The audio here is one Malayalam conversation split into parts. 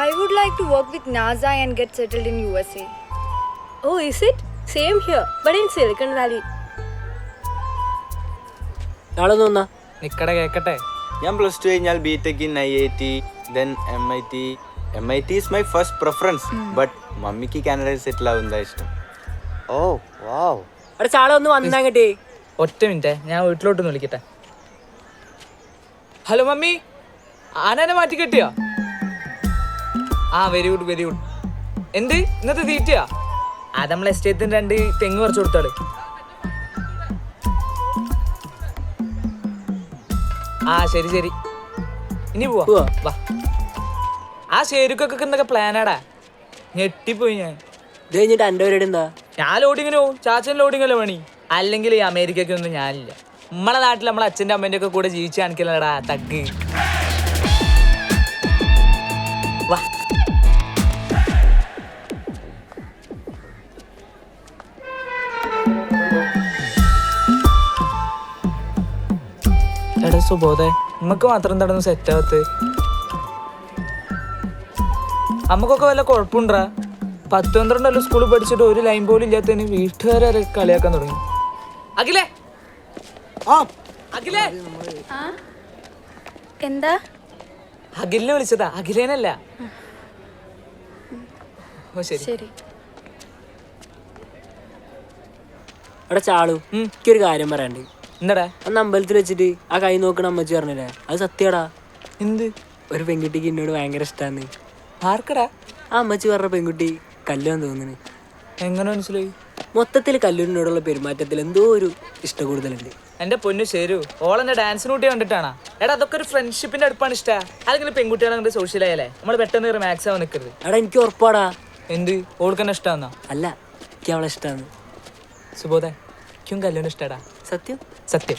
I would like to work with NASA and get settled in USA. Oh, is it? Same here, but in Silicon Valley. നാളെ വന്നാ നിക്കടെ കേക്കട്ടെ. ഞാൻ പ്ലസ് ടു കഴിഞ്ഞാൽ BTech in IIT, then MIT. MIT is my first preference, but മമ്മിക്ക് കാനഡയിൽ സെറ്റിൽ ആവുന്നതാ ഇഷ്ടം. ഓ വാവ്. അവിടെ ചാള ഒന്ന് വന്നാ കേട്ടേ. ഒറ്റ മിനിറ്റ്, ഞാൻ വീട്ടിലോട്ടൊന്ന് വിളിക്കട്ടെ. ഹലോ മമ്മി, ആനനെ മാറ്റി കെട്ടിയോ? ആ വെരി ഗുഡ് വെരി ഗുഡ്. എന്ത് ഇന്നത്തെ തീറ്റയാ? അത് നമ്മളെ എസ്റ്റേറ്റിന് 2 തെങ്ങ് പറിച്ചു കൊടുത്താള്. ആ ശരി ശരി, ഇനി പോവാ വാ. ആ ശരിക്കൊക്കെ എന്തൊക്കെ പ്ലാനാടാ, ഞെട്ടിപ്പോയി ഞാൻ. ഇത് കഴിഞ്ഞിട്ട് എൻ്റെ പരിപാടി എന്താ? ഞാൻ ലോഡിങ്ങിന് പോവും, ചാച്ചൻ ലോഡിങ്ങല്ലേ പണി. അല്ലെങ്കിൽ ഈ അമേരിക്കയ്ക്കൊന്നും ഞാനില്ല. നമ്മളെ നാട്ടിൽ നമ്മളെ അച്ഛൻ്റെ അമ്മേൻ്റെ ഒക്കെ കൂടെ ജീവിച്ച് കാണിക്കലടാ തഗ്. വാ. എടാ സുബോധേ, നമുക്ക് മാത്രം തടന്ന് സെറ്റാവത്ത്. അമ്മക്കൊക്കെ വല്ല കുഴപ്പമുണ്ടാ? 10-12 സ്കൂളിൽ പഠിച്ചിട്ട് ഒരു ലൈൻ പോലും ഇല്ലാത്തതിന് വീട്ടുകാരെ കളിയാക്കാൻ തുടങ്ങി. അഖിലേ, അഖിലേ, എന്താ? അഖിലിനെ വിളിച്ചതാ, അഖിലേനല്ല. ഓ ശരി ശരി. അവിടെ ചാളു, എനിക്കൊരു കാര്യം പറയാണ്ട്. എന്താടാ? അന്ന് അമ്പലത്തിൽ വെച്ചിട്ട് ആ കൈ നോക്കണ അമ്മച്ചി പറഞ്ഞില്ലേ, അത് സത്യടാ. എന്ത്? ഒരു പെൺകുട്ടിക്ക് എന്നോട് ഭയങ്കര ഇഷ്ടമാണ്. ആർക്കടാ? ആ അമ്മച്ചി പറഞ്ഞ പെൺകുട്ടി കല്ലുവെന്ന് തോന്നുന്നു. എങ്ങനെ മനസ്സിലായി? മൊത്തത്തിൽ കല്ലൂരിനോടുള്ള പെരുമാറ്റത്തിൽ എന്തോ ഒരു ഇഷ്ട കൂടുതലുണ്ട്. എന്റെ പൊന്നു ശരു, ഓളെന്നെ ഡാൻസിന് കൂട്ടി കണ്ടിട്ടാണ്. എടാ അതൊക്കെ ഒരു ഫ്രണ്ട്ഷിപ്പിന്റെ അടുപ്പാണ് ഇഷ്ടം. അല്ലെങ്കിൽ പെൺകുട്ടികളെ കണ്ട് സോഷ്യലായാലേ നമ്മൾ പെട്ടെന്ന് ഒരു മാക്സ് ആവാൻ നിൽക്കരുത്. എടാ എനിക്ക് ഉറപ്പാടാ. എന്ത്? ഓൾക്ക് തന്നെ ഇഷ്ടമാന്നാ? അല്ല, എനിക്ക് അവളെ ഇഷ്ടമാണ്. സുബോധേ, എനിക്കും കല്യാണം ഇഷ്ടാടാ. സത്യം സത്യം.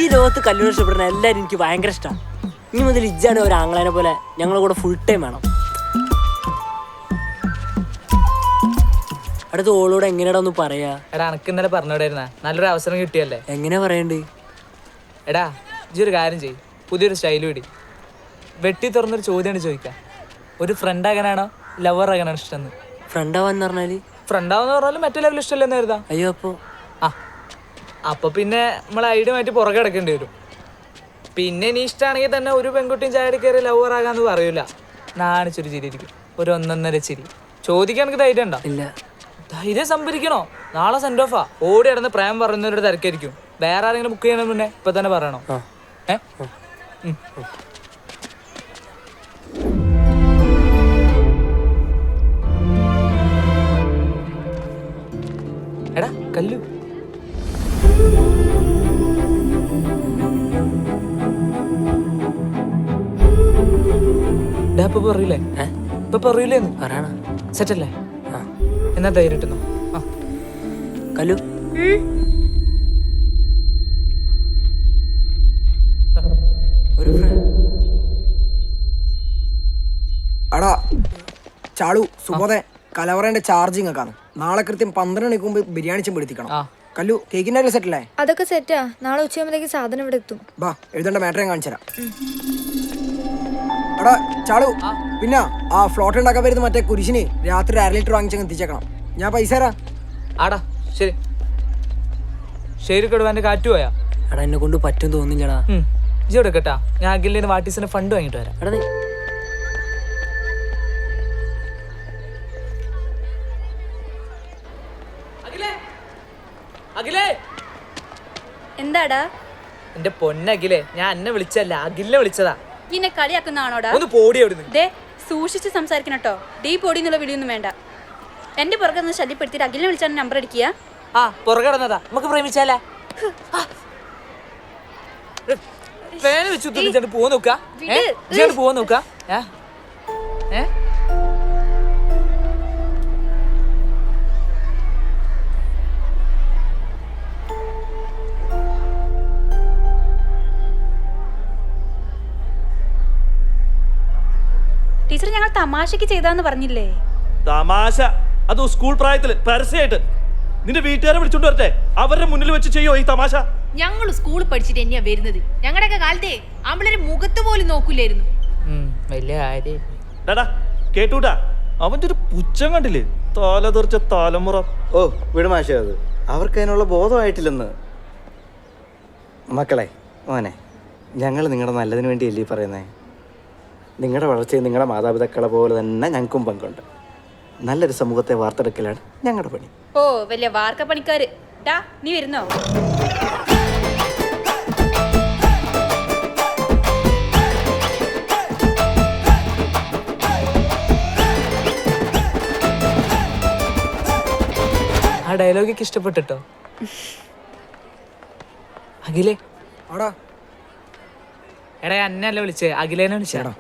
ഈ ലോകത്ത് കല്യാണം ഇഷ്ടപ്പെടുന്ന എല്ലാവരും എനിക്ക് ഭയങ്കര ഇഷ്ടമാണ്. ഇനി മുതൽ ഇജ്ജാണ് ഒരു ആങ്ങളേനെ പോലെ ഞങ്ങളെ കൂടെ ഫുൾ ടൈം വേണം. അടുത്ത് ഓളോട് എങ്ങനെയാടാ ഒന്ന് പറയാ? എടാ അനക്ക് ഇന്നലെ പറഞ്ഞോടായിരുന്ന നല്ലൊരു അവസരം കിട്ടിയല്ലേ. എങ്ങനെ പറയണ്ട്? എടാ ഇജ്ജൊരു കാര്യം ചെയ്യ്, പുതിയൊരു സ്റ്റൈലും ഇടി. വെട്ടി തുറന്നൊരു ചോദ്യമാണ് ചോദിക്കാം. ഒരു ഫ്രണ്ട് ആകാനാണോ ലവർ ആകാനാണ് ഇഷ്ടം? ഫ്രണ്ടാവാന്ന് പറഞ്ഞാല്? ഫ്രണ്ടാവെന്ന് പറഞ്ഞാലും മറ്റേ ലെവൽ ഇഷ്ടമല്ലെന്ന് കരുതാം. അയ്യോ, അപ്പൊ പിന്നെ നമ്മൾ ഐഡിയ മാറ്റി പുറകെ കിടക്കേണ്ടി വരും. പിന്നെ നീ ഇഷ്ടമാണെങ്കിൽ തന്നെ ഒരു പെൺകുട്ടിയും ചാടി കയറി ലവർ ആകാന്ന് പറയൂല. നാണിച്ചൊരു ചിരി ഇരിക്കും, ഒരു 1.5 ചിരി. ചോദിക്കാൻ എനിക്ക് ധൈര്യം ഉണ്ടോ? ഇല്ല. ധൈര്യം സംഭരിക്കണോ? നാളെ സെൻഡ് ഓഫാ. ഓടി നടന്ന് പ്രേമം പറയുന്നവരുടെ തിരക്കായിരിക്കും. വേറെ ആരെങ്കിലും ബുക്ക് ചെയ്യണ മുന്നേ ഇപ്പൊ തന്നെ പറയണോ? എടാ കല്ലു, ഇപ്പൊ പറയില്ലേ? ഇപ്പൊ പറയില്ലേന്ന് പറയണ സെറ്റല്ലേ? എന്നാ ധൈര്യം കിട്ടുന്നു. കല്ലു, ഒരു എടാ ചാളു, സുബോധേ, കലവറേന്റെ ചാർജിങ് ഒക്കെ ആണ്. നാളെ കൃത്യം 12 മണിക്ക് മുമ്പ് ബിരിയാണി ചെമ്പെടുത്തിക്കണം. കല്ലു, കേക്കിൻ്റെ സെറ്റല്ലേ? അതൊക്കെ സെറ്റാ. നാളെ ഉച്ചയാകുമ്പോഴത്തേക്ക് സാധനം ഇവിടെ എത്തും. ബാ, എഴുതേണ്ട മാറ്റർ ഞാൻ കാണിച്ചു തരാം. എടാ ചാളു, പിന്നെ ആ ഫ്ലോട്ട് ഉണ്ടാക്കാൻ വരുന്ന മറ്റേ കുരിശിന് രാത്രി 1/2 ലിറ്റർ വാങ്ങിച്ചങ്ങ് എത്തിച്ചേക്കണം. ഞാൻ പൈസ തരാം. ആടാ ശരി. ശരി കടുവാന്റെ കാറ്റ് പോയാ? എടാ എന്നെ കൊണ്ട് പറ്റും തോന്നില്ലടാ. ഇജ്ജ് എടുക്കട്ടാ, ഞാൻ അഖിലിന് വാട്ടീസിന് ഫണ്ട് വാങ്ങിട്ട് വരാം. എടാ അഖിലേ, എന്താടാ? എന്റെ പൊന്നഖിലേ, ഞാൻ എന്നെ വിളിച്ചല്ല, അഖിലിനെ വിളിച്ചതാ. ഇന്നെ കളിയാക്കുന്നതാണോടാ? ഒന്ന് പോടി അവിടുന്ന്. ദേ സൂക്ഷിച്ച് സംസാരിക്കണട്ടോ. ഡീ പൊടി എന്നുള്ള വിളിയൊന്നും വേണ്ട. എന്റെ പുറകെ ഒന്ന് ശല്യപ്പെടുത്തിയിട്ട് അഖിലിനെ വിളിച്ചാൽ നമ്പർ അടിക്കുക. ആ പുറകെ നടന്നതാ, നമുക്ക് പ്രേമിച്ചാലേ. ഫാൻ വെച്ചു തുണിച്ചാണ്ട് പോവാൻ നോക്കാ. പോവാൻ നോക്കാ. ടീച്ചർ ഞങ്ങൾ തമാശക്ക് ചെയ്താന്ന് പറഞ്ഞില്ലേ? തമാശ? അത് സ്കൂൾ പ്രായത്തില് പരസ്യമായിട്ട് നിന്റെ വീട്ടുകാരെ വിളിച്ചോണ്ട് വരട്ടെ, അവരുടെ മുന്നിൽ വെച്ച് ചെയ്യോ ഈ തമാശ? ഞങ്ങൾ സ്കൂളിൽ പഠിച്ചിട്ട് തന്നെയാ വരുന്നത്. ഞങ്ങളുടെയൊക്കെ കാലത്തെ ആമ്പിളരെ മുഖത്ത് പോലും നോക്കൂലായിരുന്നു. വലിയ കാര്യം. ഡാടാ കേട്ടൂട്ടാ, അവന്റെ ഒരു പുച്ഛം കണ്ടില്ലേ? തല തെറിച്ച തലമുറ. ഓ വിട് മാഷേ, അത് അവർക്ക് അതിനുള്ള ബോധമായിട്ടില്ലെന്ന്. മക്കളെ, മോനെ, ഞങ്ങൾ നിങ്ങളുടെ നല്ലതിന് വേണ്ടിയല്ലേ ഈ പറയുന്നത്. നിങ്ങളുടെ വളർച്ചയിൽ നിങ്ങളുടെ മാതാപിതാക്കളെ പോലെ തന്നെ ഞങ്ങൾക്കും പങ്കുണ്ട്. നല്ലൊരു സമൂഹത്തെ വാർത്തെടുക്കലാണ് ഞങ്ങളുടെ പണി. ഓ വലിയ വാർക്ക പണിക്കാര്. ഡാ നീ വരുന്നോ? ആ ഡയലോഗൊക്കെ ഇഷ്ടപ്പെട്ടോ? അഖിലേ, ആടാ എടാ അന്നല്ല വിളിച്ചേ, അഖിലേനെ വിളിച്ചേടാ.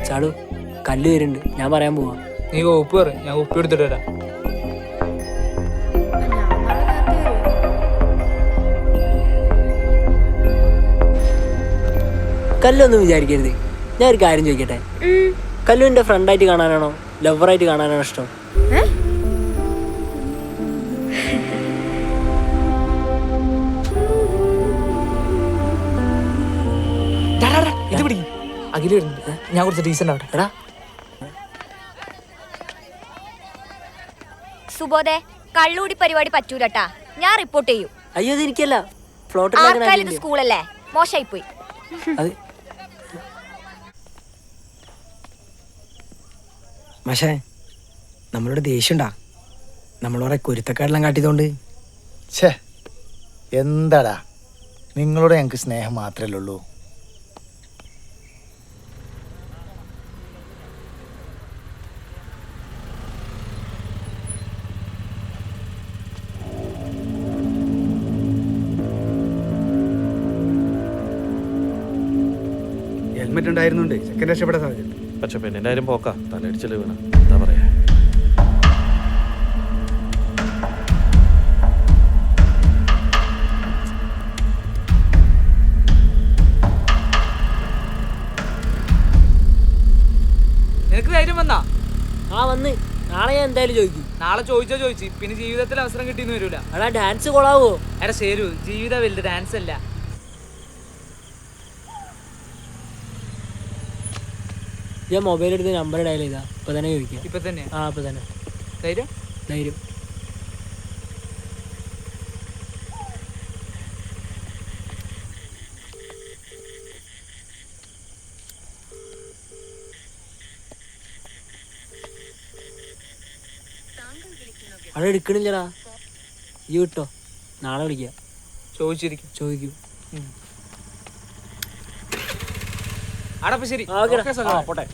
ചാളു, കല്ല് വരുന്നുണ്ട്, ഞാൻ പറയാൻ പോവാ. നീ ഉപ്പ് പറ, ഞാൻ ഉപ്പ് എടുത്തിട്ട് വരാം. കല്ലൊന്നും വിചാരിക്കരുത്. ഞാൻ ഒരു കാര്യം ചോദിക്കട്ടെ, കല്ലുവിന്റെ ഫ്രണ്ടായിട്ട് കാണാനാണോ ലവറായിട്ട് കാണാനാണോ ഇഷ്ടം? ഇത് പിടി, അഖില് വരുന്നുണ്ട്, ഞാൻ കുറച്ച് ഡീസന്റ് ആവട്ടെ. എടാ സുബോധെ, കള്ളൂടി പരിപാടി പറ്റൂലട്ടാ, ഞാൻ റിപ്പോർട്ട് ചെയ്യും. അയ്യോ, ഇത് എനിക്കല്ല, ഫ്ലോട്ട് ആർക്കായാലും ഇത് സ്കൂളല്ലേ, മോശമായി പോയി. അത് പക്ഷേ നമ്മളോട് ദേഷ്യണ്ടാ, നമ്മളോടെ കുരുത്തക്കാരെല്ലാം കാട്ടിയതുകൊണ്ട്. ഛേ, എന്താടാ, നിങ്ങളോട് ഞങ്ങൾക്ക് സ്നേഹം മാത്രമല്ലേ ഉള്ളൂ. ഹെൽമെറ്റ് ഉണ്ടായിരുന്നുണ്ട് സെക്കൻഡ് രക്ഷപ്പെടാൻ സാധ്യത. പക്ഷെ പെണ്ണിന്റെ കാര്യം പോക്കാ, തലയിടിച്ചല് വീണ. എന്താ പറയാ? നിനക്ക് ധൈര്യം വന്നാ? ആ വന്ന്, നാളെ ഞാൻ എന്തായാലും ചോദിക്കും. നാളെ ചോദിച്ചു, പിന്നെ ജീവിതത്തിൽ അവസരം കിട്ടിയെന്ന് വരൂല. എടാ ഡാൻസ് കൊള്ളാവോ? എടാ ശരി, ജീവിതം വലുത്, ഡാൻസ് അല്ല. ഞാൻ മൊബൈൽ എടുത്ത് നമ്പർ ഡയൽ ചെയ്താ ഇപ്പൊ തന്നെ ചോദിക്കാം. ഇപ്പൊ തന്നെ? ആ ഇപ്പൊ തന്നെ. ധൈര്യം? ധൈര്യം. അവിടെ എടുക്കണില്ലടാ, ഈ വിട്ടോ, നാളെ വിളിക്കാം. ചോദിക്കും. ശരി. പോട്ടെ.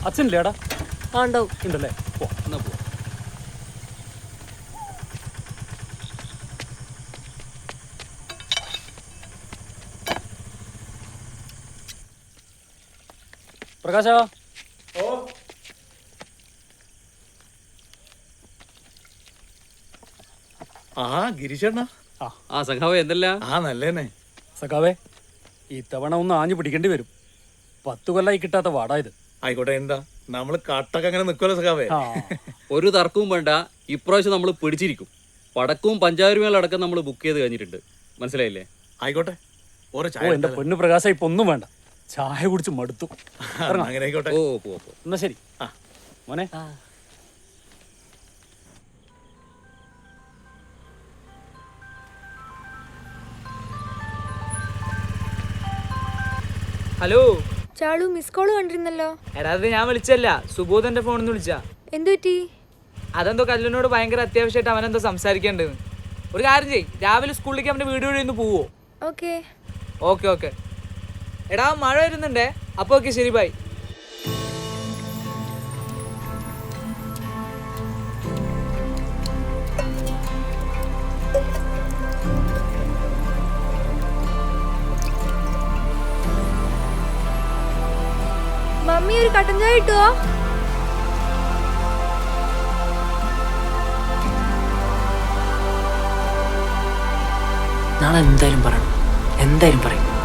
അച്ഛനില്ലേടാ? ആ ഉണ്ടാവും. ഉണ്ടല്ലേ? പ്രകാശ, ഗിരീഷണ്ണ. സഖാവേ എന്തല്ല? നല്ലതന്നെ സഖാവേ, ഇത്തവണ ഒന്ന് ആഞ്ഞു പിടിക്കേണ്ടി വരും. 10 കൊല്ലായി കിട്ടാത്ത വാടാ ഇത്. ആയിക്കോട്ടെ, എന്താ നമ്മള് കട്ടൊക്കെ അങ്ങനെ നിക്കുവല്ലോ സഖാവേ. ഒരു തർക്കവും വേണ്ട, ഇപ്രാവശ്യം നമ്മൾ പിടിച്ചിരിക്കും. പടക്കവും പഞ്ചായത്ത് നമ്മൾ ബുക്ക് ചെയ്ത് കഴിഞ്ഞിട്ടുണ്ട്. മനസ്സിലായില്ലേ? ആയിക്കോട്ടെ. എന്റെ പൊന്നു പ്രകാശ, ഇപ്പൊ ഒന്നും വേണ്ട, ചായ കുടിച്ച് മടുത്തു. അങ്ങനെ ആയിക്കോട്ടെ. എന്നാ ശരി മോനെ. ഹലോ ചാളു, മിസ് കോള് കണ്ടിരുന്നല്ലോ. എടാ അത് ഞാൻ വിളിച്ചല്ല, സുബോധന്റെ ഫോണിൽ നിന്ന് വിളിച്ചാ. എന്തു പറ്റി? അതെന്തോ കല്ലിനോട് ഭയങ്കര അത്യാവശ്യമായിട്ട് അവനെന്തോ സംസാരിക്കേണ്ടത്. ഒരു കാര്യം ചെയ്യ്, രാവിലെ സ്കൂളിലേക്ക് അവന്റെ വീട് വഴി ഒന്ന് പോവോ? ഓക്കെ. ഓക്കെ. എടാ മഴ വരുന്നുണ്ടേ, അപ്പൊ ഓക്കെ, ശരി, ബൈ. മമ്മി ഒരു കട്ടൻ ചായ കിട്ടുവോ? നാളെ എന്തായാലും പറയണം, എന്തായാലും പറയും.